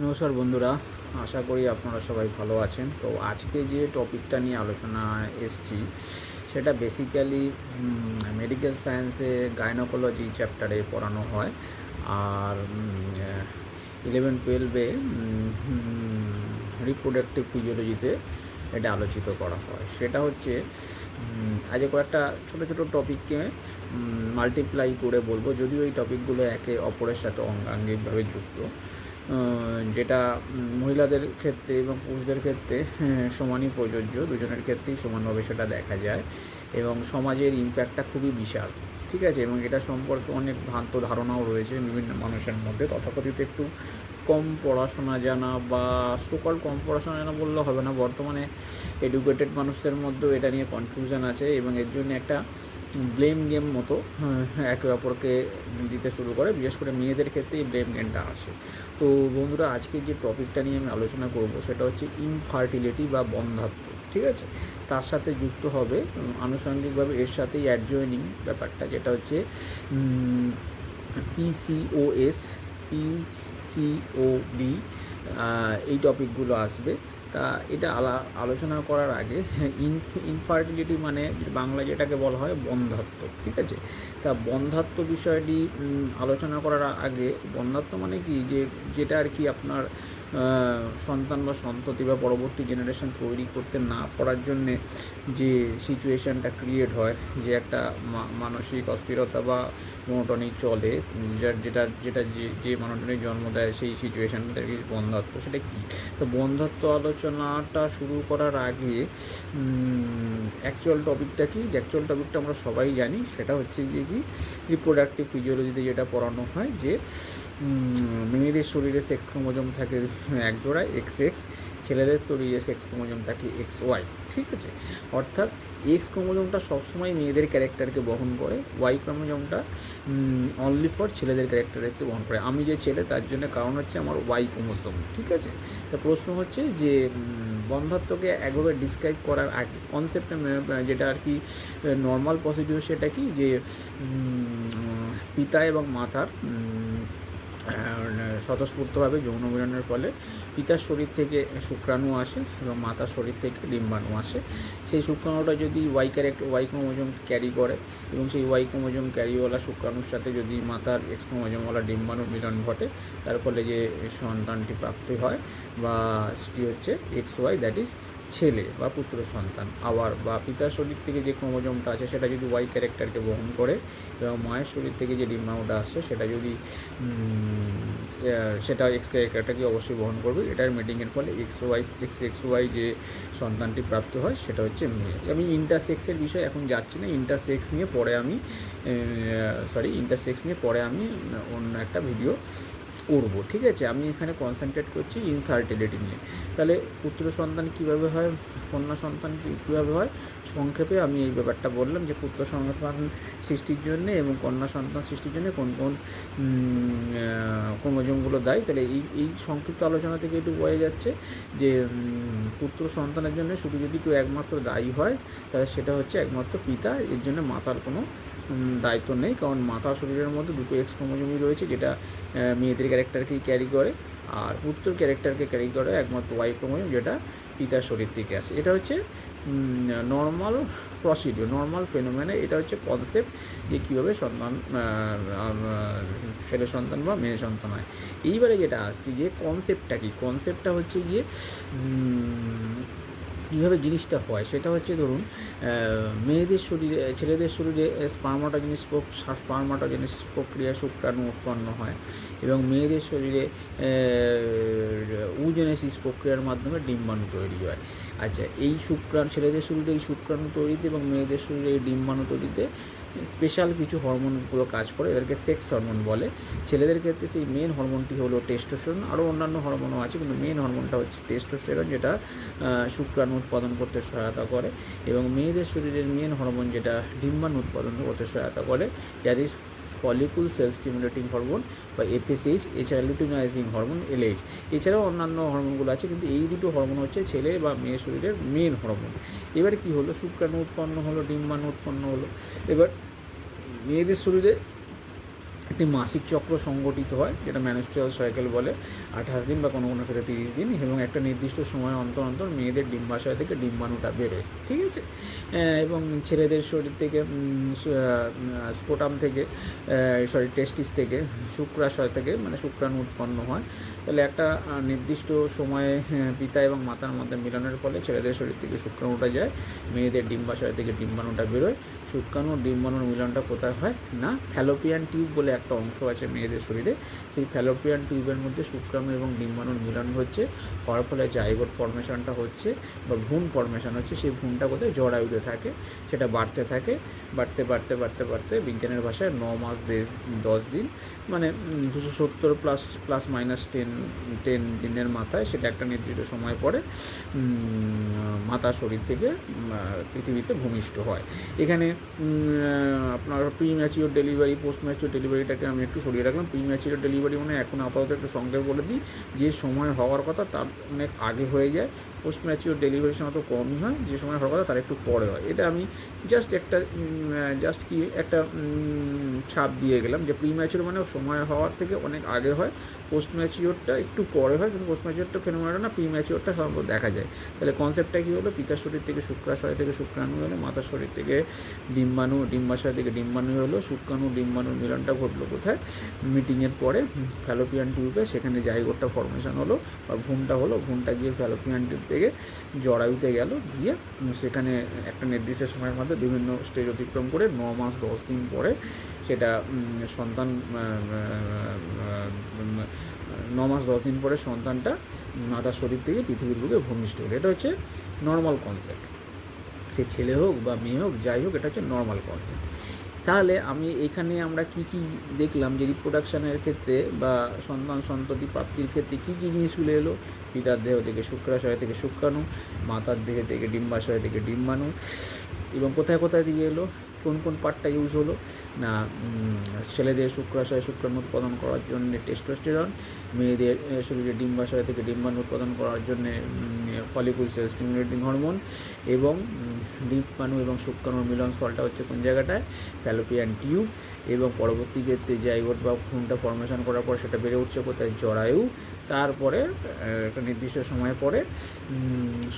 নমস্কার বন্ধুরা, আশা করি আপনারা সবাই ভালো আছেন। তো আজকে যে টপিকটা নিয়ে আলোচনা এসছি সেটা বেসিক্যালি মেডিকেল সায়েন্সে গাইনোকোলজি চ্যাপ্টারে পড়ানো হয়। আর 11-12-এ রিপ্রোডাক্টিভ ফিজিওলজিতে এটা আলোচিত করা হয়। সেটা হচ্ছে আজকে কয়েকটা ছোটো ছোটো টপিককে মাল্টিপ্লাই করে বলবো, যদিও এই টপিকগুলো একে অপরের সাথে অঙ্গাঙ্গিকভাবে যুক্ত। যেটা মহিলাদের ক্ষেত্রে এবং পুরুষদের ক্ষেত্রে সমানই প্রযোজ্য, দুজনের ক্ষেত্রেই সমানভাবে সেটা দেখা যায় এবং সমাজের ইম্প্যাক্টটা খুবই বিশাল। ঠিক আছে, এবং এটা সম্পর্কে অনেক ভ্রান্ত ধারণাও রয়েছে বিভিন্ন মানুষের মধ্যে। তথাকথিত একটু কম পড়াশোনা জানা বা সকল কম পড়াশোনা জানা বললে হবে না, বর্তমানে এডুকেটেড মানুষদের মধ্যেও এটা নিয়ে কনফিউশন আছে এবং এর জন্য একটা ব্লেম গেম মতো একে অপরকে দিতে শুরু করে। বিশেষ করে মেয়েদের ক্ষেত্রে এই ব্লেম গেমটা আসে। তো বন্ধুরা, আজকে যে টপিকটা নিয়ে আমি আলোচনা করব সেটা হচ্ছে ইনফার্টিলিটি বা বন্ধ্যাত্ব। ঠিক আছে, তার সাথে যুক্ত হবে আনুষঙ্গিকভাবে এর সাথেই অ্যাডজয়েনিং ব্যাপারটা, যেটা হচ্ছে পিসিওএস, পিসিওডি, এই টপিকগুলো আসবে। তা এটা আলোচনা করার আগে ইনফার্টিলিটি মানে বাংলা যেটাকে বলা হয় বন্ধ্যাত্ব। ঠিক আছে, তা বন্ধ্যাত্ব বিষয়টি আলোচনা করার আগে, বন্ধ্যাত্ব মানে কি, যেটা আর কি আপনার সন্তান বা সন্ততি বা পরবর্তী জেনারেশন তৈরি করতে না পারার জন্যে যে সিচুয়েশানটা ক্রিয়েট হয়, যে একটা মানসিক অস্থিরতা বা মনোটনিক চলে, যেটা যেটা যে মনোটনিক জন্ম দেয় সেই সিচুয়েশানটার কি বন্ধ্যাত্ব, সেটা কী। তো বন্ধ্যাত্ব আলোচনাটা শুরু করার আগে অ্যাকচুয়াল টপিকটা কি, যে অ্যাকচুয়াল টপিকটা আমরা সবাই জানি, সেটা হচ্ছে যে কি, রিপ্রোডাক্টিভ ফিজিওলজিতে যেটা পড়ানো হয় যে মেয়েদের শরীরে সেক্স ক্রোমোজোম থাকে এক জোড়া XX, ছেলেদের শরীরে সেক্স ক্রোমোজোম থাকে XY। ঠিক আছে, অর্থাৎ এক্স ক্রোমোজোমটা সবসময় মেয়েদের ক্যারেক্টারকে বহন করে, ওয়াই ক্রোমোজোমটা অনলি ফর ছেলেদের ক্যারেক্টারকে বহন করে। আমি যে ছেলে তার জন্য কারণ হচ্ছে আমার ওয়াই ক্রোমোজোম। ঠিক আছে, তো প্রশ্ন হচ্ছে যে বন্ধ্যাত্বকে একভাবে ডিসক্রাইব করার আগে কনসেপ্টে যেটা আর কি নর্মাল প্রসিডিউর, সেটা কি যে পিতা এবং মাতার স্বতঃস্ফূর্তভাবে যৌন মিলনের ফলে পিতার শরীর থেকে শুক্রাণু আসে এবং মাতার শরীর থেকে ডিম্বাণু আসে। সেই শুক্রাণুটা যদি ওয়াই ক্রোমোজোম ক্যারি করে এবং সেই ওয়াই ক্রোমোজোম ক্যারিওয়ালা শুক্রাণুর সাথে যদি মাতার এক্স ক্রোমোজোমওয়ালা ডিম্বাণুর মিলন ঘটে, তার ফলে যে সন্তানটি প্রাপ্তি হয় বা সেটি হচ্ছে XY, দ্যাট ইজ ছেলে বা পুত্র সন্তান। আবার বা পিতার শরীর থেকে যে ক্রোমোজোমটা আছে সেটা যদি ওয়াই ক্যারেক্টারকে বহন করে এবং মায়ের শরীর থেকে যে ডিম্বাণুটা আসছে সেটা যদি সেটা এক্স ক্যারেক্টারটাকে অবশ্যই বহন করবে। এটার মিটিংয়ের ফলে XY যে সন্তানটি প্রাপ্ত হয় সেটা হচ্ছে মেয়ে। আমি ইন্টারসেক্সের বিষয়ে এখন যাচ্ছি না, ইন্টারসেক্স নিয়ে পরে আমি অন্য একটা ভিডিও করবো। ঠিক আছে, আমি এখানে কনসেন্ট্রেট করছি ইনফার্টিলিটি নিয়ে। তাহলে পুত্র সন্তান কীভাবে হয়, কন্যা সন্তান কীভাবে হয়, সংক্ষেপে আমি এই ব্যাপারটা বললাম যে পুত্র সন্তান সৃষ্টির জন্যে এবং কন্যা সন্তান সৃষ্টির জন্য কোন কোন ক্রোমোজোমগুলো দায়ী। তাহলে এই সংক্ষিপ্ত আলোচনা থেকে একটু বোঝা যাচ্ছে যে পুত্র সন্তানের জন্য শুধু যদি কেউ একমাত্র দায়ী হয় তাহলে সেটা হচ্ছে একমাত্র পিতা। এর জন্য মাতার কোনো দায়িত্ব নেই, কারণ মাতার শরীরের মধ্যে দুটো এক্স ক্রোমোজোমই রয়েছে, যেটা মেয়েদের ক্যারেক্টারকেই ক্যারি করে, আর পুত্রের ক্যারেক্টারকে ক্যারি করে একমাত্র ওয়াই ক্রোমোজোম, যেটা পিতার শরীর থেকে আসে। এটা হচ্ছে নর্মাল প্রসিডিওর, নর্মাল ফেনোমেনা। এটা হচ্ছে কনসেপ্ট যে কীভাবে সন্তান ছেলে সন্তান বা মেয়ে সন্তান হয়। এইবারে যেটা আসছি যে কনসেপ্টটা হচ্ছে গিয়ে কীভাবে জিনিসটা হয়, সেটা হচ্ছে ধরুন মেয়েদের শরীরে, ছেলেদের শরীরে স্পার্মাটোজেনেসিস প্রক্রিয়া শুক্রাণু উৎপন্ন হয় এবং মেয়েদের শরীরে ওজেনেসিস প্রক্রিয়ার মাধ্যমে ডিম্বাণু তৈরি হয়। আচ্ছা, ছেলেদের শরীরে এই শুক্রাণু তৈরিতে এবং মেয়েদের শরীরে এই ডিম্বাণু তৈরিতে স্পেশাল কিছু হরমোনগুলো কাজ করে, এদেরকে সেক্স হরমোন বলে। ছেলেদের ক্ষেত্রে সেই মেন হরমোনটি হলো টেস্টোস্টেরন, আরও অন্যান্য হরমোনও আছে, কিন্তু মেন হরমোনটা হচ্ছে টেস্টোস্টেরন, যেটা শুক্রাণু উৎপাদন করতে সহায়তা করে। এবং মেয়েদের শরীরের মেন হরমোন যেটা ডিম্বাণু উৎপাদন করতে সহায়তা করে, that is follicle sell stimulating hormone বা FSH, এছাড়া লুটিনাইজিং হরমোন LH। এছাড়াও অন্যান্য হরমোনগুলো আছে, কিন্তু এই দুটো হরমোন হচ্ছে ছেলে বা মেয়ের শরীরের মেন হরমোন। এবার কি হলো, শুক্রাণু উৎপন্ন হলো, ডিম্বাণু উৎপন্ন হলো। এবার মেয়েদের শরীরে একটি মাসিক চক্র সংগঠিত হয়, যেটা মেনস্ট্রুয়াল সাইকেল বলে, 28 দিন বা কোনো কোনো ক্ষেত্রে 30 দিন, এবং একটা নির্দিষ্ট সময় অন্তর অন্তর মেয়েদের ডিম্বাশয় থেকে ডিম্বাণুটা বেরোয়, ঠিক আছে। এবং ছেলেদের শরীর থেকে স্পোটাম থেকে টেস্টিস থেকে শুক্রাশয় থেকে মানে শুক্রাণু উৎপন্ন হয়। তাহলে একটা নির্দিষ্ট সময়ে পিতা এবং মাতার মধ্যে মিলনের ফলে ছেলেদের শরীর থেকে শুক্রাণুটা যায়, মেয়েদের ডিম্বাশয় থেকে ডিম্বাণুটা বেরোয়। শুক্রাণু ডিম্বাণুর মিলনটা কোথায় হয় না ফ্যালোপিয়ান টিউব বলে একটা অংশ আছে মেয়েদের শরীরে, সেই ফ্যালোপিয়ান টিউবের মধ্যে শুক্রাণু এবং ডিম্বাণুর মিলন হচ্ছে, হওয়ার ফলে জাইগোট ফর্মেশনটা হচ্ছে বা ভ্রূণ ফর্মেশন হচ্ছে। সেই ভ্রূণটা কোথায় জরায়ুতে থাকে, সেটা বাড়তে থাকে, বাড়তে বাড়তে বাড়তে বাড়তে বিজ্ঞানের ভাষায় 9 মাস 10 দিন মানে 270 প্লাস মাইনাস 10 দিনের মাথায় সেটা একটা নির্দিষ্ট সময় পরে মাতার শরীর থেকে পৃথিবীতে ভূমিষ্ঠ হয়। এখানে আপনার premature delivery, postmature ডেলিভারিটাকে আমি একটু সরিয়ে রাখলাম। প্রি ম্যাচিওর ডেলিভারি মানে এখন আপাতত একটু সংক্ষেপ বলে দিই, যে সময় হওয়ার কথা তার অনেক আগে হয়ে যায়। পোস্ট ম্যাচিওর ডেলিভারির সময় তো কমই হয়, যে সময় হওয়ার কথা তার একটু পরে হয়। এটা আমি জাস্ট একটা ছাপ দিয়ে গেলাম যে প্রি ম্যাচিওর মানে সময় হওয়ার থেকে অনেক আগে হয়, পোস্ট ম্যাচিওরটা একটু পরে হয়, কিন্তু পোস্ট ম্যাচিওরটা ফেনোমেননটা না প্রি ম্যাচিওরটা সাধারণত দেখা যায়। তাহলে কনসেপ্টটা কী হলো, পিতার শরীর থেকে শুক্রাশয় থেকে শুক্রাণু হলো, মাতার শরীর থেকে ডিম্বাশয় থেকে ডিম্বাণু হলো, শুক্রাণু ডিম্বাণুর মিলনটা ঘটলো কোথায়, মিটিংয়ের পরে ফ্যালোপিয়ান টিউবে, সেখানে জাইগোটটা ফর্মেশন হলো বা ভ্রূণটা হলো, ভ্রূণটা গিয়ে ফ্যালোপিয়ান টিউব থেকে জরায়ুতে গেল, গিয়ে সেখানে একটা নির্দিষ্ট সময়ের মধ্যে বিভিন্ন স্টেজ অতিক্রম করে 9 মাস 10 দিন পরে সেটা সন্তান 9 মাস 10 দিন পরে সন্তানটা মাতার শরীর থেকে পৃথিবীর বুকে ভূমিষ্ঠ হলো। এটা হচ্ছে নর্মাল কনসেপ্ট, সে ছেলে হোক বা মেয়ে হোক যাই হোক, এটা হচ্ছে নর্মাল কনসেপ্ট। তাহলে আমি এখানে আমরা কি দেখলাম যে রিপ্রোডাকশানের ক্ষেত্রে বা সন্ততি প্রাপ্তির ক্ষেত্রে কী জিনিসগুলো এলো, পিতার দেহ থেকে শুক্রাশয় থেকে শুক্রাণু, মাতার দেহ থেকে ডিম্বাশয় থেকে ডিম্বাণু, এবং কোথায় কোথায় দিয়ে এলো, কোন কোন পার্টটা ইউজ হলো না ছেলেদের শুক্রাশয় শুক্রাণু উৎপাদন করার জন্য টেস্টোস্টেরন, মেয়েদের শরীরে ডিম্বাশয় থেকে ডিম্বাণু উৎপাদন করার জন্য ফলিকুল সেল স্টিমুলেটিং হরমোন, এবং ডিম্বাণু এবং শুক্রাণুর মিলনস্থলটা হচ্ছে কোন জায়গাটায়, ফ্যালোপিয়ান টিউব, এবং পরবর্তী ক্ষেত্রে জাইগোট বা ভ্রূণটা ফর্মেশন করার পর সেটা বেড়ে উঠছে কোথায়, জরায়ু। তারপরে একটা নির্দিষ্ট সময় পরে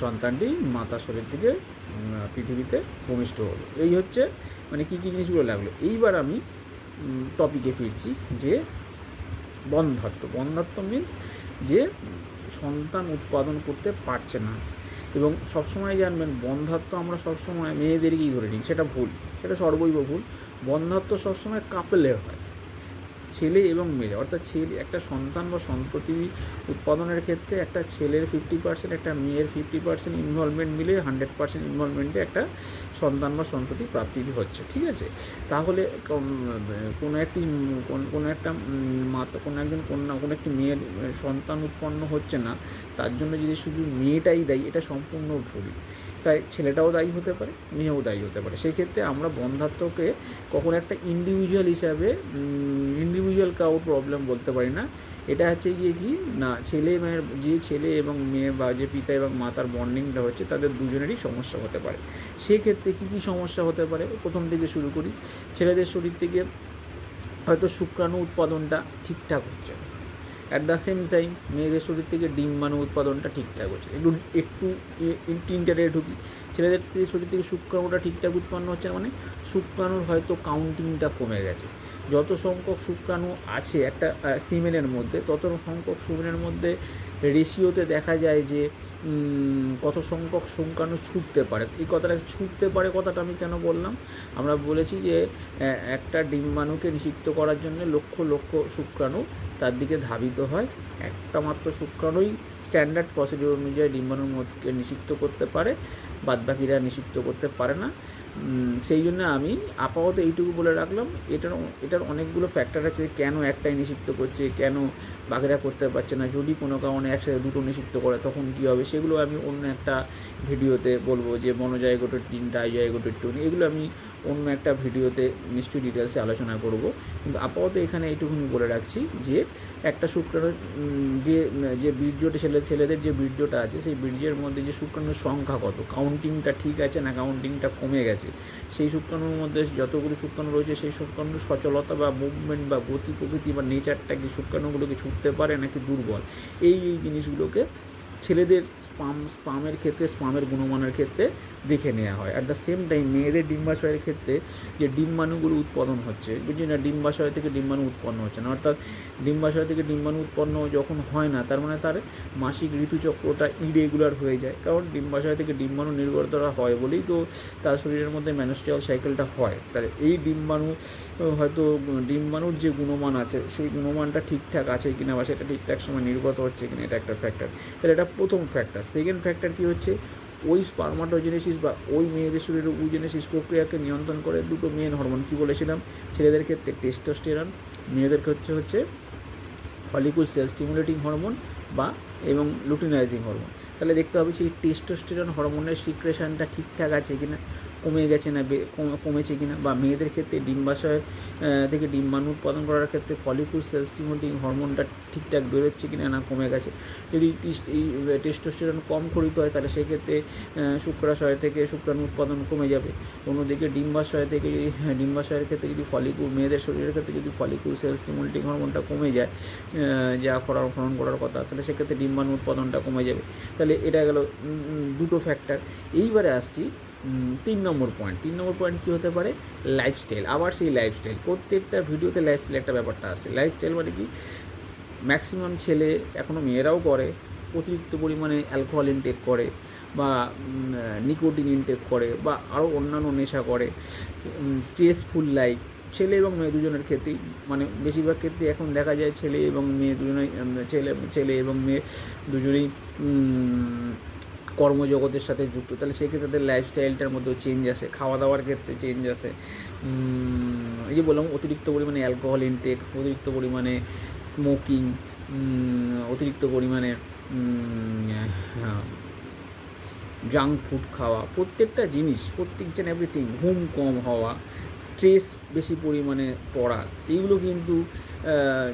সন্তানটি মাতার শরীর থেকে পৃথিবীতে ভূমিষ্ঠ হলো। এই হচ্ছে মানে কী জিনিসগুলো লাগলো। এইবার আমি টপিকে ফিরছি যে বন্ধ্যাত্ব মিন্স যে সন্তান উৎপাদন করতে পারছে না, এবং সবসময় জানবেন বন্ধ্যাত্ব আমরা সবসময় মেয়েদেরকেই ধরে নিই, সেটা ভুল, সেটা সর্বৈব ভুল। বন্ধ্যাত্ব সবসময় কাপেলে হয়, ছেলে এবং মেয়ে, অর্থাৎ ছেলে একটা সন্তান বা সন্ততি উৎপাদনের ক্ষেত্রে একটা ছেলের 50%, একটা মেয়ের 50% ইনভলভমেন্ট মিলে 100% ইনভলভমেন্টে একটা সন্তান বা সন্ততি প্রাপ্তি হচ্ছে, ঠিক আছে। তাহলে কোনো একটা মাতা, কোনো একটি মেয়ের সন্তান উৎপন্ন হচ্ছে না, তার জন্য যদি শুধু মেয়েটাই দায়ী, এটা সম্পূর্ণ ভুল। তাই ছেলেটাও দায়ী হতে পারে, মেয়েও দায়ী হতে পারে। সেই ক্ষেত্রে আমরা বন্ধ্যাত্বকে কখনো একটা ইন্ডিভিজুয়াল হিসাবে কারোর প্রবলেম বলতে পারি না। এটা হচ্ছে গিয়ে কি না ছেলে এবং মেয়ে বা যে পিতা এবং মাতার বন্ডিংটা হচ্ছে তাদের দুজনেরই সমস্যা হতে পারে। সেক্ষেত্রে কী সমস্যা হতে পারে, প্রথম থেকে শুরু করি। ছেলেদের শরীর থেকে হয়তো শুক্রাণু উৎপাদনটা ঠিকঠাক হচ্ছে, অ্যাট দ্য সেম টাইম মেয়েদের শরীর থেকে ডিম্বাণু উৎপাদনটা ঠিকঠাক হচ্ছে। একটু ইন্টারে ঢুকি, ছেলেদের শরীর থেকে শুক্রাণুটা ঠিকঠাক উৎপন্ন হচ্ছে, মানে শুক্রাণুর হয়তো কাউন্টিংটা কমে গেছে। যত সংখ্যক শুক্রাণু আছে একটা সিমেনের মধ্যে, তত সংখ্যক সিমেনের মধ্যে রেশিওতে দেখা যায় যে কত সংখ্যক শুক্রাণু ছুটতে পারে। এই কথাটা আমি কেন বললাম, আমরা বলেছি যে একটা ডিম্বাণুকে নিষিক্ত করার জন্য লক্ষ লক্ষ শুক্রাণু তার দিকে ধাবিত হয়, একটা মাত্র শুক্রাণুই স্ট্যান্ডার্ড প্রসিডিউর অনুযায়ী ডিম্বাণুর মধ্যে নিষিক্ত করতে পারে, বাদবাকিরা নিষিক্ত করতে পারে না। সেই জন্য আমি আপাতত এইটুকু বলে রাখলাম। এটার অনেকগুলো ফ্যাক্টর আছে, কেন একটাই নিষিক্ত করছে, কেন বাকিরা করতে পারছে না। যদি কোনো কারণে একসাথে দুটো নিষিক্ত করে তখন কী হবে, সেগুলো আমি অন্য একটা ভিডিওতে বলবো, যে মনোজাইগোটের 3, ডাইজাইগোটের 2, এগুলো আমি অন্য একটা ভিডিওতে নিশ্চয়ই ডিটেলসে আলোচনা করব। কিন্তু আপাতত এখানে এইটুকুনি বলে রাখছি যে একটা শুক্রাণু যে যে বীর্যটা ছেলেদের যে বীর্যটা আছে সেই বীর্যের মধ্যে যে শুক্রাণুর সংখ্যা কত, কাউন্টিংটা ঠিক আছে না কাউন্টিংটা কমে গেছে, সেই শুক্রাণুর মধ্যে যতগুলো শুক্রাণু রয়েছে সেই শুক্রাণুর সচলতা বা মুভমেন্ট বা গতি প্রকৃতি বা নেচারটা কি শুক্রাণুগুলোকে ছুটতে পারে নাকি দুর্বল, এই জিনিসগুলোকে ছেলেদের স্পামের ক্ষেত্রে স্পামের গুণমানের ক্ষেত্রে দেখে নেওয়া হয়। অ্যাট দ্য সেম টাইম মেয়েদের ডিম্বাশয়ের ক্ষেত্রে যে ডিম্বাণুগুলো উৎপাদন হচ্ছে, বুঝলি না, ডিম্বাশয় থেকে ডিম্বাণু উৎপন্ন হচ্ছে না, অর্থাৎ ডিম্বাশয় থেকে ডিম্বাণু উৎপন্ন যখন হয় না তার মানে তার মাসিক ঋতুচক্রটা ইরেগুলার হয়ে যায়, কারণ ডিম্বাশয় থেকে ডিম্বাণু নির্গতরা হয় বলেই তো তার শরীরের মধ্যে মেনস্ট্রুয়াল সাইকেলটা হয়। তাহলে এই ডিম্বাণু হয়তো ডিম্বাণুর যে গুণমান আছে সেই গুণমানটা ঠিকঠাক আছে কিনা বা সেটা ঠিকঠাক সময় নির্গত হচ্ছে কিনা, এটা একটা ফ্যাক্টর। তাহলে এটা প্রথম ফ্যাক্টর। সেকেন্ড ফ্যাক্টর কী হচ্ছে, ওই স্পারমাটোজেনেসিস বা ওই মেয়েদের শরীরে ওজেনেসিস প্রক্রিয়াকে নিয়ন্ত্রণ করে দুটো মেন হরমোন। কী বলেছিলাম, ছেলেদের ক্ষেত্রে টেস্টোস্টেরন, মেয়েদের ক্ষেত্রে হচ্ছে ফলিকুল সেল স্টিমুলেটিং হরমোন বা এবং লুটিনাইজিং হরমোন। তাহলে দেখতে হবে সেই টেস্টোস্টেরন হরমোনের সিক্রেশনটা ঠিকঠাক আছে কিনা, কমে গেছে না কমেছে কিনা, বা মেয়েদের ক্ষেত্রে ডিম্বাশয় থেকে ডিম্বাণু উৎপাদন করার ক্ষেত্রে ফলিকুল সেল স্টিমুলেটিং হরমোনটা ঠিকঠাক বেরোচ্ছে কিনা না কমে গেছে। যদি এই টেস্টোস্টেরন কম খরিত হয় তাহলে সেক্ষেত্রে শুক্রাশয় থেকে শুক্রাণু উৎপাদন কমে যাবে। অন্যদিকে ডিম্বাশয় থেকে ডিম্বাশয়ের ক্ষেত্রে যদি মেয়েদের শরীরের ক্ষেত্রে যদি ফলিকুল সেল স্টিমুলেটিং হরমোনটা কমে যায়, যা খনন করার কথা, আসলে সেক্ষেত্রে ডিম্বাণু উৎপাদনটা কমে যাবে। তাহলে এটা গেল দুটো ফ্যাক্টর। এইবারে আসছি 3 নম্বর পয়েন্ট। 3 নম্বর পয়েন্ট কী হতে পারে, লাইফস্টাইল। আবার সেই লাইফস্টাইল, প্রত্যেকটা ভিডিওতে লাইফস্টাইল একটা ব্যাপারটা আসে। লাইফস্টাইল মানে কি, ম্যাক্সিমাম ছেলে, এখনও মেয়েরাও করে, অতিরিক্ত পরিমাণে অ্যালকোহল ইনটেক করে বা নিকোটিন ইনটেক করে বা আরও অন্যান্য নেশা করে, স্ট্রেসফুল লাইফ, ছেলে এবং মেয়ে দুজনের ক্ষেত্রেই, মানে বেশিরভাগ ক্ষেত্রে এখন দেখা যায় ছেলে এবং মেয়ে দুজনেই, ছেলে এবং মেয়ে দুজনেই কর্মজগতের সাথে যুক্ত। তাহলে সেক্ষেত্রে তাদের লাইফস্টাইলটার মধ্যেও চেঞ্জ আসে, খাওয়া দাওয়ার ক্ষেত্রে চেঞ্জ আসে। এই যে বললাম, অতিরিক্ত পরিমাণে অ্যালকোহল ইনটেক, অতিরিক্ত পরিমাণে স্মোকিং, অতিরিক্ত পরিমাণে জাঙ্ক ফুড খাওয়া, প্রত্যেকটা জিনিস, প্রত্যেকজন এভরিথিং, ঘুম কম হওয়া, স্ট্রেস বেশি পরিমাণে পড়া, এইগুলো কিন্তু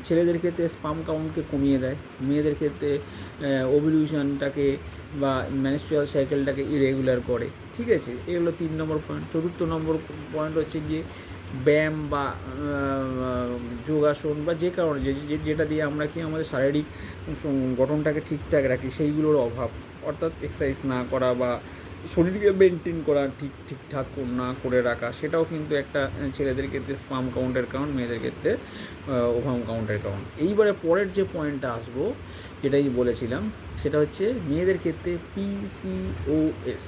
ছেলেদের ক্ষেত্রে স্পাম কাউন্টকে কমিয়ে দেয়, মেয়েদের ক্ষেত্রে ওভুলেশনটাকে বা মেনস্ট্রুয়াল সাইকেলটাকে ইরেগুলার করে। ঠিক আছে, এগুলো 3 নম্বর পয়েন্ট। 4th নম্বর পয়েন্ট হচ্ছে গিয়ে ব্যায়াম বা যোগাসন বা যে কারণে যেটা দিয়ে আমরা কি আমাদের শারীরিক গঠনটাকে ঠিকঠাক রাখি, সেইগুলোর অভাব, অর্থাৎ এক্সারসাইজ না করা বা শরীরকে মেনটেন করা ঠিকঠাক না করে রাখা, সেটাও কিন্তু একটা ছেলেদের ক্ষেত্রে স্পাম কাউন্টের কারণ, মেয়েদের ক্ষেত্রে ওভাম কাউন্টের কারণ। এইবারে পরের যে পয়েন্টটা আসবো, যেটাই বলেছিলাম, সেটা হচ্ছে মেয়েদের ক্ষেত্রে পিসিওএস।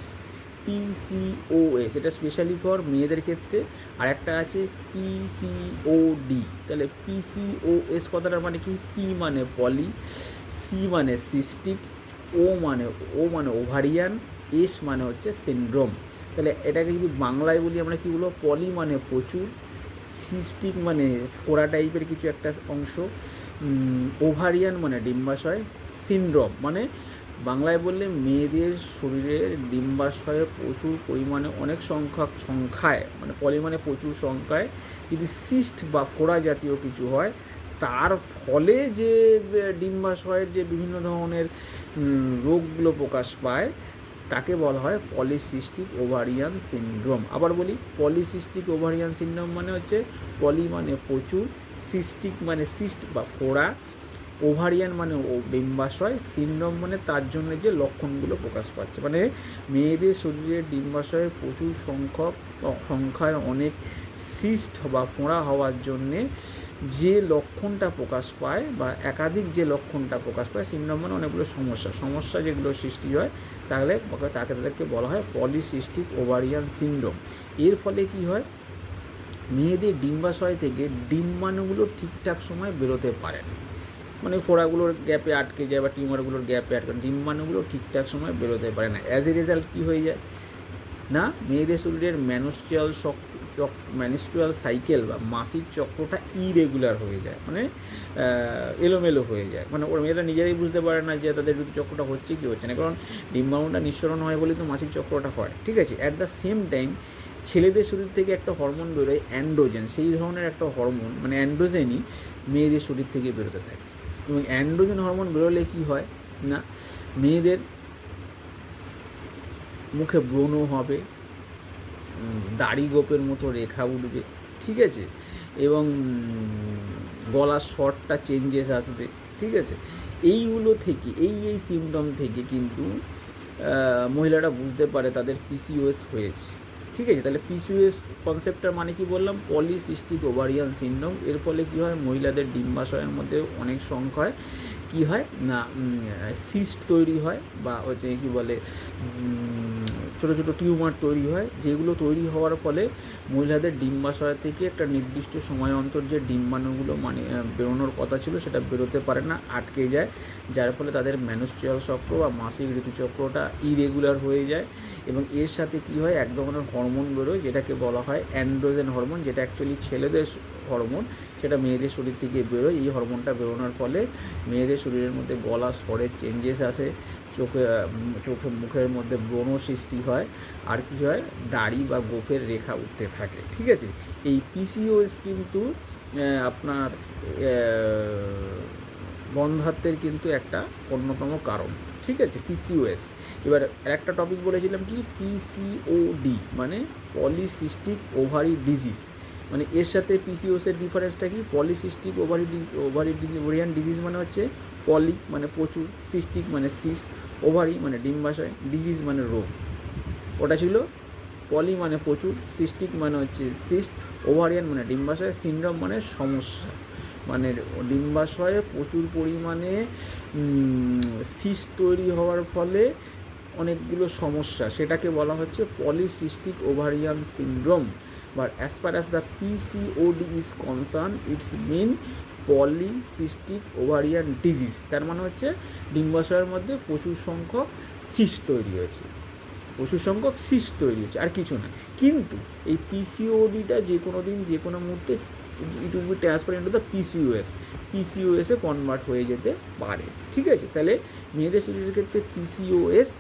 এটা স্পেশালি ফর মেয়েদের ক্ষেত্রে। আর একটা আছে পিসিওডি। তাহলে পিসিওএস কথাটার মানে কি, পি মানে পলি, সি মানে সিস্টিক, ও মানে ওভারিয়ান, এস মানে হচ্ছে সিনড্রোম। তাহলে এটাকে যদি বাংলায় বলি আমরা কী বলবো, পলি মানে প্রচুর, সিস্টিক মানে ফোড়া টাইপের কিছু একটা অংশ, ওভারিয়ান মানে ডিম্বাশয়, সিনড্রোম মানে বাংলায় বললে মেয়েদের শরীরের ডিম্বাশয়ে প্রচুর পরিমাণে অনেক সংখ্যায় মানে পরিমাণে প্রচুর সংখ্যায় যদি সিস্ট বা ফোড়া জাতীয় কিছু হয়, তার ফলে যে ডিম্বাশয়ের যে বিভিন্ন ধরনের রোগগুলো প্রকাশ পায় তাকে বলা হয় পলিসিস্টিক ওভারিয়ান সিনড্রোম। আবার বলি, পলিসিস্টিক ওভারিয়ান সিনড্রোম মানে হচ্ছে পলি মানে প্রচুর, সিস্টিক মানে সিস্ট বা ফোড়া, ওভারিয়ান মানে ডিম্বাশয়, সিনড্রোম মানে তার জন্য যে লক্ষণগুলো প্রকাশ পাচ্ছে, মানে মেয়েদের শরীরের ডিম্বাশয়ে প্রচুর সংখ্যায় অনেক সিস্ট বা ফোঁড়া হওয়ার জন্যে যে লক্ষণটা প্রকাশ পায় বা একাধিক যে লক্ষণটা প্রকাশ পায়, সিনড্রোম মানে অনেকগুলো সমস্যা যেগুলো সৃষ্টি হয়, তাদেরকে বলা হয় পলিসিস্টিক ওভারিয়ান সিনড্রোম। এর ফলে কি হয়, মেয়েদের ডিম্বাশয় থেকে ডিম্বাণুগুলো ঠিকঠাক সময় বেরোতে পারে না, মানে ফোড়াগুলোর গ্যাপে আটকে যায় বা টিউমারগুলোর গ্যাপে আটকে, ডিম্বাণুগুলো ঠিকঠাক সময় বেরোতে পারে না। অ্যাজ এ রেজাল্ট কী হয়ে যায় না, মেয়েদের শরীরের মেনস্ট্রুয়াল সাইকেল বা মাসিক চক্রটা ইরেগুলার হয়ে যায়, মানে এলোমেলো হয়ে যায়, মানে ওরা মেয়েরা নিজেরাই বুঝতে পারে না যে তাদের ঋতুচক্রটা হচ্ছে কি হচ্ছে না, কারণ ডিম্বাণুটা নিঃসরণ হয় বলেই তো মাসিক চক্রটা হয়। ঠিক আছে, অ্যাট দ্য সেম টাইম ছেলেদের শরীর থেকে একটা হরমোন বেরোয় অ্যান্ড্রোজেন, সেই ধরনের একটা হরমোন মানে অ্যান্ড্রোজেনই মেয়েদের শরীর থেকে বেরোতে থাকে। এবং অ্যান্ড্রোজেন হরমোন বেরোলে কী হয় না, মেয়েদের মুখে ব্রণ হবে, দাড়ি গোপের মতো রেখা উঠবে, ঠিক আছে, এবং গলার স্বরটা চেঞ্জেস আসবে, ঠিক আছে। এইগুলো থেকে এই সিমটম থেকে কিন্তু মহিলারা বুঝতে পারে তাদের পিসিওএস হয়েছে, ঠিক আছে। তাহলে পিসিওএস কনসেপ্টটার মানে কি বললাম, পলিসিস্টিক ওভারিয়ান সিনড্রোম। এর ফলে কী হয়, মহিলাদের ডিম্বাশয়ের মধ্যে অনেক সংখ্যায় কী হয় না, সিস্ট তৈরি হয় বা হচ্ছে কী বলে ছোটো ছোটো টিউমার তৈরি হয়, যেগুলো তৈরি হওয়ার ফলে মহিলাদের ডিম্বাশয় থেকে একটা নির্দিষ্ট সময় অন্তর যে ডিম্বাণুগুলো মানে বেরোনোর কথা ছিল সেটা বেরোতে পারে না, আটকে যায়, যার ফলে তাদের মেনস্ট্রুয়াল চক্র বা মাসিক ঋতুচক্রটা ইরেগুলার হয়ে যায়। এবং এর সাথে কী হয়, এক ধরনের হরমোন বেরোয় যেটাকে বলা হয় অ্যান্ড্রোজেন হরমোন, যেটা অ্যাকচুয়ালি ছেলেদের হরমোন, সেটা মেয়েদের শরীর থেকে বেরোয়। এই হরমোনটা বেরোনোর ফলে মেয়েদের শরীরের মধ্যে গলা স্বরের চেঞ্জেস আসে, চোখে মুখের মধ্যে ব্রণ সৃষ্টি হয়, আর কী হয়, দাড়ি বা গোফের রেখা উঠতে থাকে, ঠিক আছে। এই পিসিওএস কিন্তু আপনার বন্ধ্যাত্বের কিন্তু একটা অন্যতম কারণ, ঠিক আছে, পিসিওএস। এবার একটা টপিক বলেছিলাম কি, পিসিওডি মানে পলিসিস্টিক ওভারি ডিজিজ, মানে এর সাথে পিসিওএসের ডিফারেন্সটা কি, পলিসিস্টিক ওভারিয়ান ডিজিজ মানে হচ্ছে পলি মানে প্রচুর, সিস্টিক মানে সিস্ট, ওভারি মানে ডিম্বাশয়, ডিজিজ মানে রোগ। ওটা ছিল পলি মানে প্রচুর, সিস্টিক মানে হচ্ছে সিস্ট, ওভারিয়ান মানে ডিম্বাশয়, সিনড্রোম মানে সমস্যা, মানে ডিম্বাশয়ে প্রচুর পরিমাণে সিস্ট তৈরি হওয়ার ফলে অনেকগুলো সমস্যা, সেটাকে বলা হচ্ছে polycystic ovarian syndrome. But as per as the PCOD is concern, it's mean polycystic ovarian disease. তার মানে হচ্ছে ডিম্বাশয়ের মধ্যে প্রচুর সংখ্যক সিস্ট তৈরি হয়েছে, প্রচুর সংখ্যক সিস্ট তৈরি হচ্ছে, আর কিছু না। কিন্তু এই পিসিওডিটা যে কোনো দিন যে কোনো মুহূর্তে it will be transfer into the পিসিওএসে কনভার্ট হয়ে যেতে পারে, ঠিক আছে। তাহলে মেয়েদের শরীরের ক্ষেত্রে পিসিওএস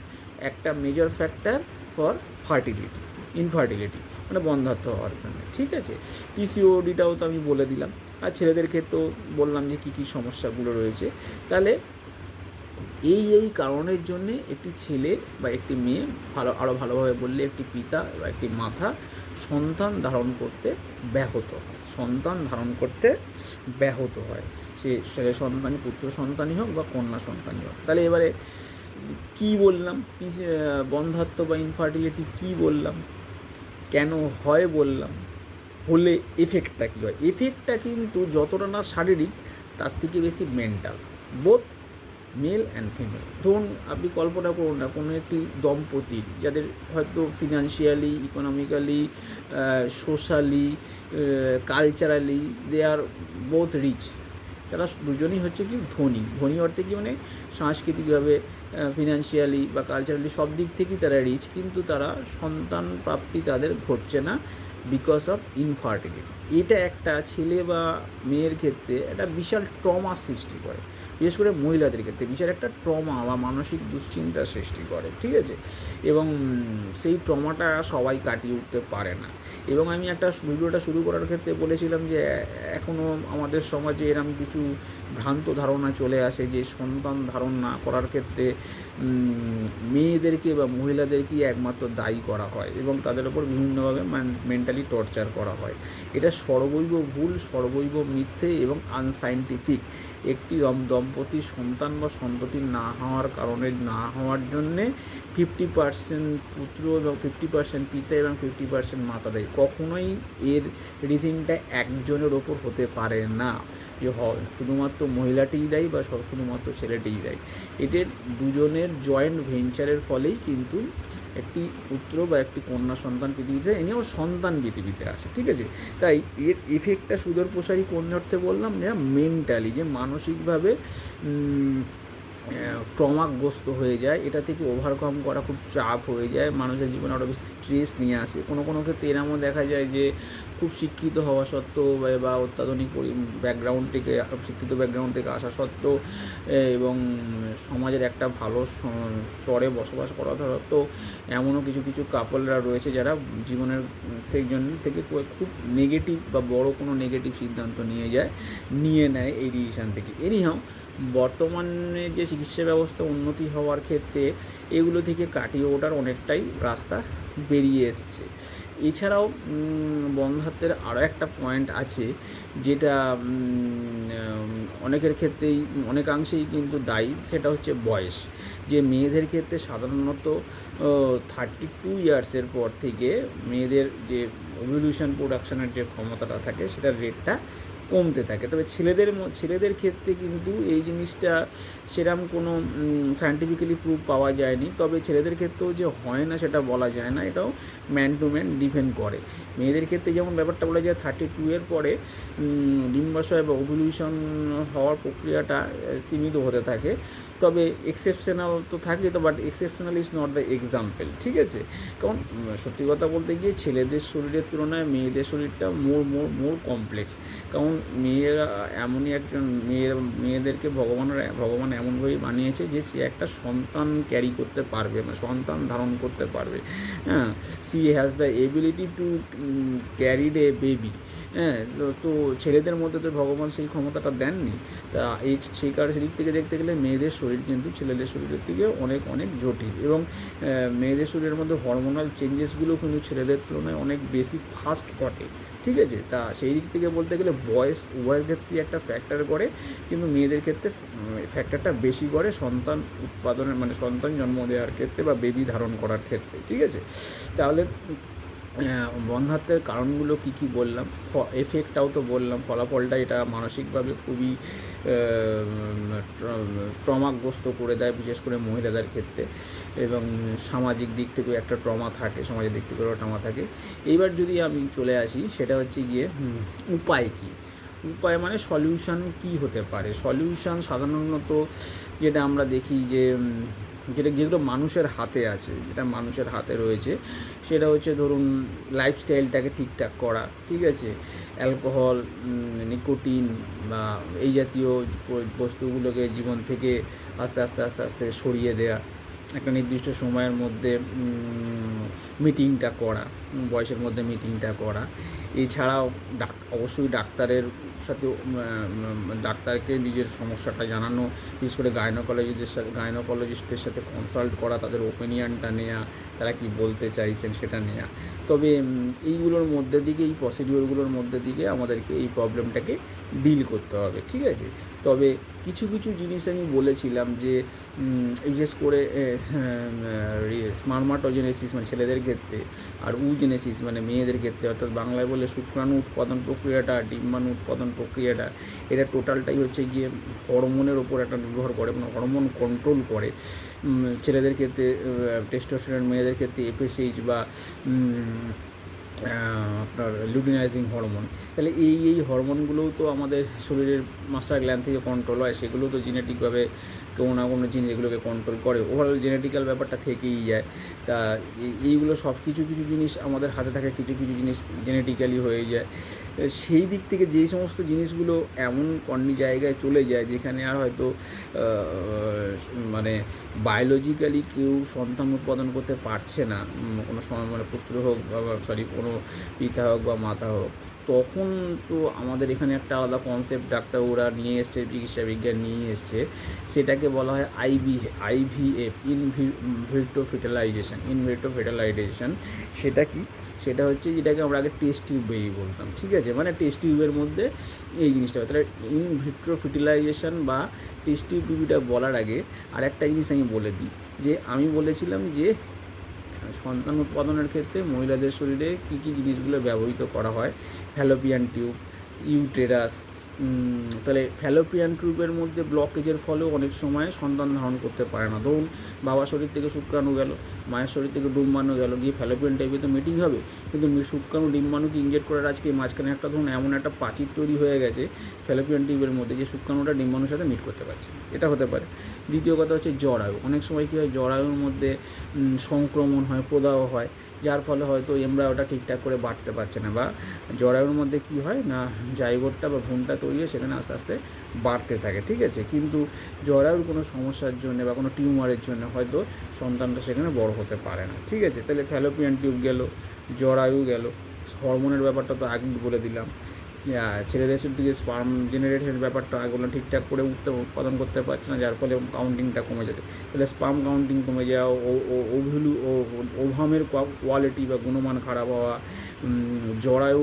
একটা মেজর ফ্যাক্টর ফর ইনফার্টিলিটি মানে বন্ধ্যাত্ব হওয়ার জন্য, ঠিক আছে। পিসিওডিটাও তো আমি বলে দিলাম, আর ছেলেদের ক্ষেত্রেও বললাম যে কী কী সমস্যাগুলো রয়েছে। তাহলে এই কারণের জন্যে একটি ছেলে বা একটি মেয়ে, আরও ভালোভাবে বললে একটি পিতা বা একটি মাতা সন্তান ধারণ করতে ব্যাহত হয়, সে ছেলে সন্তানই, পুত্র সন্তানই হোক বা কন্যা সন্তানই হোক। তাহলে এবারে কী বললাম, বন্ধ্যাত্ব বা ইনফার্টিলিটি কী বললাম, কেন হয় বললাম, হলে এফেক্টটা কী হয়। এফেক্টটা কিন্তু যতটা না শারীরিক, তার থেকে বেশি mental, both male and female. ধরুন আপনি কল্পনা করুন না, কোনো একটি দম্পতির যাদের হয়তো ফিনান্সিয়ালি, ইকোনমিক্যালি, সোশ্যালি, কালচারালি দে আর বোথ রিচ, তারা দুজনেই হচ্ছে কি ধনী অর্থে কি মানে সাংস্কৃতিকভাবে, ফিনান্সিয়ালি বা কালচারালি সব দিক থেকেই তারা রিচ, কিন্তু তারা সন্তান প্রাপ্তি তাদের ঘটছে না বিকজ অফ ইনফার্টিলিটি। এটা একটা ছেলে বা মেয়ের ক্ষেত্রে একটা বিশাল ট্রমা সৃষ্টি করে, বিশেষ করে মহিলাদের ক্ষেত্রে বিশাল একটা ট্রমা বা মানসিক দুশ্চিন্তার সৃষ্টি করে, ঠিক আছে। এবং সেই ট্রমাটা সবাই কাটিয়ে উঠতে পারে না। এবং আমি একটা ভিডিওটা শুরু করার ক্ষেত্রে বলেছিলাম যে এখনও আমাদের সমাজে এরম কিছু ভ্রান্ত ধারণা চলে আসে যে সন্তান ধারণ না করার ক্ষেত্রে মেয়েদেরকে বা মহিলাদেরকেই একমাত্র দায়ী করা হয় এবং তাদের ওপর বিভিন্নভাবে মেন্টালি টর্চার করা হয়। এটা সর্বৈব ভুল, সর্বৈব মিথ্যে এবং আনসাইন্টিফিক। একটি দম্পতির সন্তান বা সন্ততি না হওয়ার জন্যে 50% পুত্র এবং 50% পিতা এবং 50% মাতা দেয়। কখনোই এর রিজনটা একজনের ওপর হতে পারে না যে শুধুমাত্র মহিলাটিই দায়ী বা শুধুমাত্র ছেলেটিই দায়ী। এদের দুজনের জয়েন্ট ভেঞ্চারের ফলেই কিন্তু একটি পুত্র বা একটি কন্যা সন্তান পৃথিবীতে এনেও সন্তান পৃথিবীতে আসে, ঠিক আছে। তাই এর এফেক্টটা সুদূর প্রসারী কোন অর্থে বললাম, যে মেন্টালি, যে মানসিকভাবে ট্রমাগ্রস্ত হয়ে যায়, এটা থেকে ওভারকাম করা খুব চাপ হয়ে যায়, মানুষের জীবনে আরও বেশি স্ট্রেস নিয়ে আসে। কোনো ক্ষেত্রে এরমও দেখা যায় যে খুব শিক্ষিত হওয়া সত্ত্বেও বা অত্যাধুনিক ব্যাকগ্রাউন্ড থেকে শিক্ষিত ব্যাকগ্রাউন্ড থেকে আসা সত্ত্বেও এবং সমাজের একটা ভালো স্তরে বসবাস করা সত্ত্বেও এমনও কিছু কিছু কাপলরা রয়েছে যারা জীবনের থেকে খুব নেগেটিভ বা বড় কোনো নেগেটিভ সিদ্ধান্ত নিয়ে নেয় এই ডিসিশান থেকে। এনিহাও বর্তমানে যে চিকিৎসা ব্যবস্থা উন্নতি হওয়ার ক্ষেত্রে এগুলো থেকে কাটিয়ে ওঠার অনেকটাই রাস্তা বেরিয়ে এসছে। এছাড়াও বন্ধ্যাত্বের আরও একটা পয়েন্ট আছে যেটা অনেকের ক্ষেত্রেই অনেকাংশেই কিন্তু দায়ী, সেটা হচ্ছে বয়স। যে মেয়েদের ক্ষেত্রে সাধারণত 32 ইয়ার্সের পর থেকে মেয়েদের যে ওভ্যুলেশন প্রোডাকশানের যে ক্ষমতাটা থাকে সেটার রেটটা কমতে থাকে। তবে ছেলেদের ক্ষেত্রে কিন্তু এই জিনিসটা সেরকম কোনো সায়েন্টিফিক্যালি প্রুফ পাওয়া যায়নি। তবে ছেলেদের ক্ষেত্রেও যে হয় না সেটা বলা যায় না, এটাও ম্যান টু ম্যান ডিপেন্ড করে। মেয়েদের ক্ষেত্রে যেমন ব্যাপারটা বলা যায় 32 এর পরে ডিম্বাশয় বা ওভ্যুলেশন হওয়ার প্রক্রিয়াটা স্তীমিত হতে থাকে। তবে এক্সেপশনাল তো থাকে, তো but exceptional is not the example, ঠিক আছে? কারণ সত্যি কথা বলতে গিয়ে ছেলেদের শরীরের তুলনায় মেয়েদের শরীরটা মোর কমপ্লেক্স। কারণ মেয়েরা এমনই একজন মেয়েদেরকে ভগবান এমনভাবেই বানিয়েছে যে সে একটা সন্তান ক্যারি করতে পারবে, মানে সন্তান ধারণ করতে পারবে। হ্যাঁ, she has the ability to carry a baby. হ্যাঁ, তো ছেলেদের মধ্যে তো ভগবান সেই ক্ষমতাটা দেননি। তা সেদিক থেকে দেখতে গেলে মেয়েদের শরীর কিন্তু ছেলেদের শরীরের থেকে অনেক জটিল, এবং মেয়েদের শরীরের মধ্যে হরমোনাল চেঞ্জেসগুলো কিন্তু ছেলেদের তুলনায় অনেক বেশি ফাস্ট ঘটে, ঠিক আছে? তা সেই দিক থেকে বলতে গেলে বয়স উভয়ের ক্ষেত্রেই একটা ফ্যাক্টর করে, কিন্তু মেয়েদের ক্ষেত্রে ফ্যাক্টরটা বেশি করে সন্তান উৎপাদনের, মানে সন্তান জন্ম দেওয়ার ক্ষেত্রে বা বেবি ধারণ করার ক্ষেত্রে, ঠিক আছে? তাহলে বন্ধ্যাত্বের কারণগুলো কী বললাম, এফেক্টটাও তো বললাম, ফলাফলটা এটা মানসিকভাবে খুবই ট্রমাগ্রস্ত করে দেয়, বিশেষ করে মহিলাদের ক্ষেত্রে, এবং সামাজিক দিক থেকেও একটা ট্রমা থাকে, সমাজের দিক থেকেও ট্রমা থাকে। এইবার যদি আমি চলে আসি, সেটা হচ্ছে গিয়ে উপায় কী? উপায় মানে সলিউশন কী হতে পারে? সলিউশন সাধারণত যেটা আমরা দেখি যে যেগুলো মানুষের হাতে আছে, যেটা মানুষের হাতে রয়েছে, সেটা হচ্ছে ধরুন লাইফস্টাইলটাকে ঠিকঠাক করা, ঠিক আছে? অ্যালকোহল, নিকোটিন বা এই জাতীয় বস্তুগুলোকে জীবন থেকে আস্তে আস্তে সরিয়ে দেওয়া, একটা নির্দিষ্ট সময়ের মধ্যে মিটিংটা করা, বয়সের মধ্যে মিটিংটা করা। এছাড়াও অবশ্যই ডাক্তারকে নিজের সমস্যাটা জানানো, বিশেষ করে গাইনোকোলজিস্টদের সাথে কনসাল্ট করা, তাদের ওপিনিয়নটা নেওয়া, তারা কি বলতে চাইছেন সেটা নেওয়া। তবে এইগুলোর মধ্যে দিকে, এই প্রসিডিওরগুলোর মধ্যে দিকে আমাদেরকে এই প্রবলেমটাকে ডিল করতে হবে, ঠিক আছে? তবে কিছু জিনিস আমি বলেছিলাম যে বিশেষ করে স্পারমাটোজেনেসিস মানে ছেলেদের ক্ষেত্রে, আর উজেনেসিস মানে মেয়েদের ক্ষেত্রে, অর্থাৎ বাংলায় বলে শুক্রাণু উৎপাদন প্রক্রিয়াটা, ডিম্বাণু উৎপাদন প্রক্রিয়াটা, এটা টোটালটাই হচ্ছে গিয়ে হরমোনের ওপর একটা নির্ভর করে, মানে হরমোন কন্ট্রোল করে। ছেলেদের ক্ষেত্রে টেস্টোস্টেরন, মেয়েদের ক্ষেত্রে এফএসএইচ বা আপনার লুটিনাইজিং হরমোন। তাহলে এই হরমোনগুলোও তো আমাদের শরীরের মাস্টার গ্ল্যান্ড থেকে কন্ট্রোল হয়, সেগুলো তো জেনেটিকভাবে কোনো না কোনো জিনিস এগুলোকে কন্ট্রোল করে, ওভারঅল জেনেটিক্যাল ব্যাপারটা থেকেই যায়। তা এইগুলো সব কিছু জিনিস আমাদের হাতে থাকে, কিছু জিনিস জেনেটিক্যালি হয়ে যায়। সেই দিক থেকে যেই সমস্ত জিনিসগুলো এমন জায়গায় চলে যায় যেখানে আর হয়তো মানে বায়োলজিক্যালি কেউ সন্তান উৎপাদন করতে পারছে না, কোনো সময় মানে পুত্র হোক বা কোনো পিতা হোক বা মাতা হোক, তখন তো আমাদের এখানে একটা আলাদা কনসেপ্ট ডাক্তার ওরা নিয়ে এসছে, চিকিৎসা বিজ্ঞান নিয়ে এসছে, সেটাকে বলা হয় আইভিএফ, ইনভিট্রো ফের্টিলাইজেশন। সেটা কি? সেটা হচ্ছে যেটাকে আমরা আগে টেস্ট টিউব বেবি বলতাম, ঠিক আছে? মানে টেস্ট টিউবের মধ্যে এই জিনিসটা হয়। তাহলে ইনভিট্রো ফের্টিলাইজেশন বা টেস্ট টিউব বেবিটা বলার আগে আর একটা জিনিস আমি বলে দিই, যে আমি বলেছিলাম যে সন্তান উৎপাদনের ক্ষেত্রে মহিলাদের শরীরে কী জিনিসগুলো ব্যবহৃত করা হয়, ফ্যালোপিয়ান টিউব, ইউটেরাস। তাহলে ফ্যালোপিয়ান টিউবের মধ্যে ব্লকেজের ফলেও অনেক সময় সন্তান ধারণ করতে পারে না। ধরুন বাবার শরীর থেকে শুক্রাণু গেল, মায়ের শরীর থেকে ডিম্বাণু গেল, গিয়ে ফ্যালোপিয়ান টাইপে তো মিটিং হবে, কিন্তু শুক্রাণু ডিম্বাণুকে ইনজেক্ট করার আজকে মাঝখানে একটা ধরুন এমন একটা প্রাচীর তৈরি হয়ে গেছে ফ্যালোপিয়ান টিউবের মধ্যে যে শুক্রাণুটা ডিম্বাণুর সাথে মিট করতে পারছে, এটা হতে পারে। দ্বিতীয় কথা হচ্ছে জরায়ু। অনেক সময় কী হয়, জরায়ুর মধ্যে সংক্রমণ হয়, প্রদাহ হয়, যার ফলে হয়তো এমব্রায়োটা ঠিকঠাক করে বাড়তে পারছে না, বা জরায়ুর মধ্যে কি হয় না জাইগোটটা বা ভ্রূণটা তৈরি হয় সেখানে আস্তে আস্তে বাড়তে থাকে, ঠিক আছে। কিন্তু জরায়ুর কোনো সমস্যার জন্য বা কোনো টিউমারের জন্য হয়তো সন্তানটা সেখানে বড় হতে পারে না, ঠিক আছে। তাহলে ফ্যালোপিয়ান টিউব গেল, জরায়ু গেল, হরমোনের ব্যাপারটা তো আগেই বলে দিলাম। ছেলেদের দিকে স্পার্ম জেনারেশনের ব্যাপারটা এগুলো ঠিকঠাক করে উৎপাদন করতে পারছে না, যার ফলে কাউন্টিংটা কমে যাচ্ছে। তাহলে স্পার্ম কাউন্টিং কমে যাওয়া, ওভামের কোয়ালিটি বা গুণমান খারাপ হওয়া, জরায়ু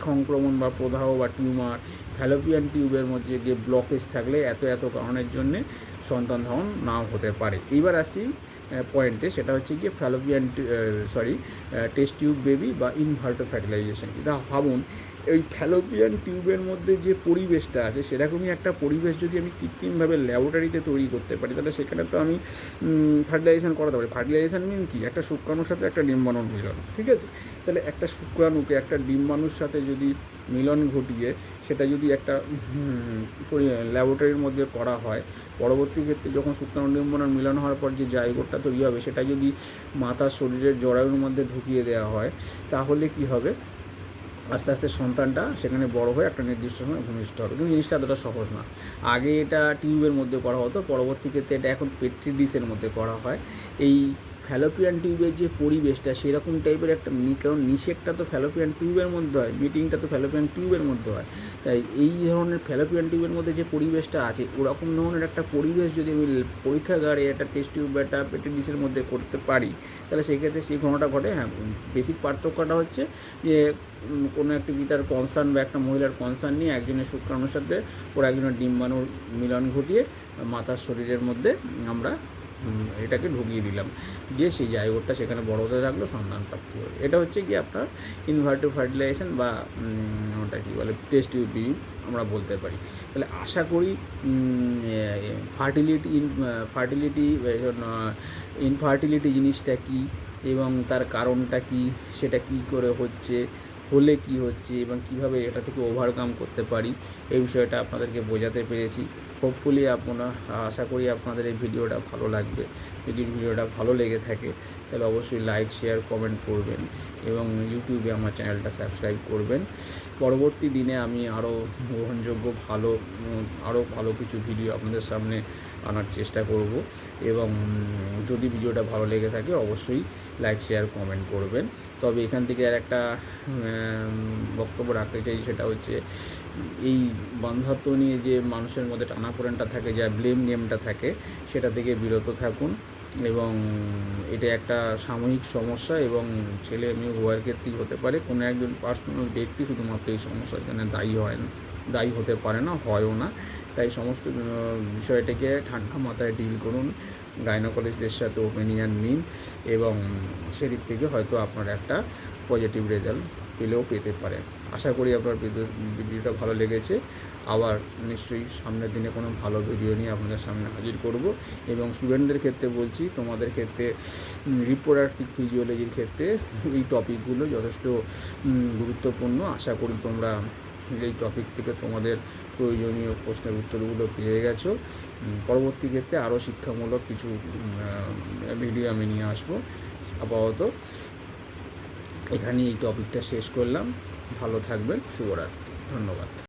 সংক্রমণ বা প্রদাহ বা টিউমার, ফ্যালোপিয়ান টিউবের মধ্যে যে ব্লকেজ থাকলে এত কারণের জন্যে সন্তান ধারণ নাও হতে পারে। এইবার আসছি পয়েন্টে, সেটা হচ্ছে গিয়ে ফ্যালোপিয়ান টেস্ট টিউব বেবি বা ইনভার্টার ফার্টিলাইজেশন। এটা ভাবুন, এই ফ্যালোপিয়ান টিউবের মধ্যে যে পরিবেশটা আছে সেরকমই একটা পরিবেশ যদি আমি কৃত্রিমভাবে ল্যাবরেটরিতে তৈরি করতে পারি, তাহলে সেখানে তো আমি ফার্টিলাইজেশন করাতে পারি। ফার্টিলাইজেশন মিন কি? একটা শুক্রাণুর সাথে একটা ডিম্বাণুর মিলন, ঠিক আছে। তাহলে একটা শুক্রাণুকে একটা ডিম্বাণুর সাথে যদি মিলন ঘটিয়ে সেটা যদি একটা ল্যাবরেটরির মধ্যে করা হয়, পরবর্তী ক্ষেত্রে যখন শুক্রাণু ডিম্বাণুর মিলন হওয়ার পর যে জাইগোটটা তৈরি হবে সেটা যদি মাতার শরীরের জরায়ুর মধ্যে ঢুকিয়ে দেওয়া হয়, তাহলে কি হবে, আস্তে আস্তে সন্তানটা সেখানে বড় হয়ে একটা নির্দিষ্ট সময় ভূমিষ্ঠ হবে। কিন্তু জিনিসটা এতটা সহজ না। আগে এটা টিউবের মধ্যে করা হতো, পরবর্তী ক্ষেত্রে এটা এখন পেট্রি ডিশের মধ্যে করা হয়। এই ফ্যালোপিয়ান টিউবের যে পরিবেশটা সেরকম টাইপের একটা কারণ নিষেকটা তো ফ্যালোপিয়ান টিউবের মধ্যে হয়, মিটিংটা তো ফ্যালোপিয়ান টিউবের মধ্যে হয়। তাই এই ধরনের ফ্যালোপিয়ান টিউবের মধ্যে যে পরিবেশটা আছে ওরকম ধরনের একটা পরিবেশ যদি আমি পরীক্ষাগারে একটা টেস্ট টিউব বা একটা পেট্রি ডিশের মধ্যে করতে পারি, তাহলে সেক্ষেত্রে সেই ঘটনাটা ঘটে। হ্যাঁ, বেসিক পার্থক্যটা হচ্ছে যে কোনো একটি পিতার কনসার্ন বা একটা মহিলার কনসার্ন নিয়ে একজনের শুক্রাণুর সাথে ওরা একজনের ডিম্বাণুর মিলন ঘটিয়ে মাতার শরীরের মধ্যে আমরা এটাকে ঢুকিয়ে দিলাম, যে সেই জাইগোটটা সেখানে বড় হতে থাকলো, সন্তান প্রাপ্তি হবে। এটা হচ্ছে কি আপনার ইনভার্টিভ ফার্টিলাইজেশন বা ওটা কী বলে টেস্ট টিউব বেবি আমরা বলতে পারি। তাহলে আশা করি ইনফার্টিলিটি জিনিসটা কী এবং তার কারণটা কী, সেটা কী করে হচ্ছে, হলে কি হচ্ছে এবং কিভাবে এটা থেকে ওভারকাম করতে পারি, এই বিষয়টা আপনাদেরকে বোঝাতে পেরেছি। হোপফুলি আশা করি আপনাদের এই ভিডিওটা ভালো লাগবে। যদি ভিডিওটা ভালো লেগে থাকে তাহলে অবশ্যই লাইক, শেয়ার, কমেন্ট করবেন এবং ইউটিউবে আমার চ্যানেলটা সাবস্ক্রাইব করবেন। পরবর্তী দিনে আমি আরও গ্রহণযোগ্য আরও ভালো কিছু ভিডিও আপনাদের সামনে আনার চেষ্টা করব এবং যদি ভিডিওটা ভালো লেগে থাকে অবশ্যই লাইক, শেয়ার, কমেন্ট করবেন। তবে এখান থেকে আর একটা বক্তব্য রাখতে চাই, সেটা হচ্ছে এই বন্ধ্যাত্ব নিয়ে যে মানুষের মধ্যে টানাপোড়েনটা থাকে, যা ব্লেম গেমটা থাকে, সেটা থেকে বিরত থাকুন এবং এটা একটা সাময়িক সমস্যা এবং ছেলে মেয়ে উভয়ের ক্ষেত্রেই হতে পারে। কোনো একজন পার্সোনাল ব্যক্তি শুধুমাত্র এই সমস্যার জন্য দায়ী হতে পারে না, হয়ও না। তাই সমস্ত বিষয়টাকে ঠান্ডা মাথায় ডিল করুন, গাইনোকোলজিস্টদের সাথে ওপিনিয়ন নিন এবং সেদিক থেকে হয়তো আপনার একটা পজিটিভ রেজাল্ট পেতে পারেন। আশা করি আপনার ভিডিওটা ভালো লেগেছে। আবার নিশ্চয়ই সামনের দিনে কোনো ভালো ভিডিও নিয়ে আপনাদের সামনে হাজির করব এবং স্টুডেন্টদের ক্ষেত্রে বলছি, তোমাদের ক্ষেত্রে রিপ্রোডাক্টিভ ফিজিওলজির ক্ষেত্রে এই টপিকগুলো যথেষ্ট গুরুত্বপূর্ণ। আশা করি তোমরা এই টপিক থেকে তোমাদের প্রয়োজনীয় প্রশ্নের উত্তরগুলো পেয়ে গেছো। পরবর্তী ক্ষেত্রে আরও শিক্ষামূলক কিছু ভিডিও আমি নিয়ে আসবো। আপাতত এখানেই এই টপিকটা শেষ করলাম। ভালো থাকবেন। শুভরাত্রি। ধন্যবাদ।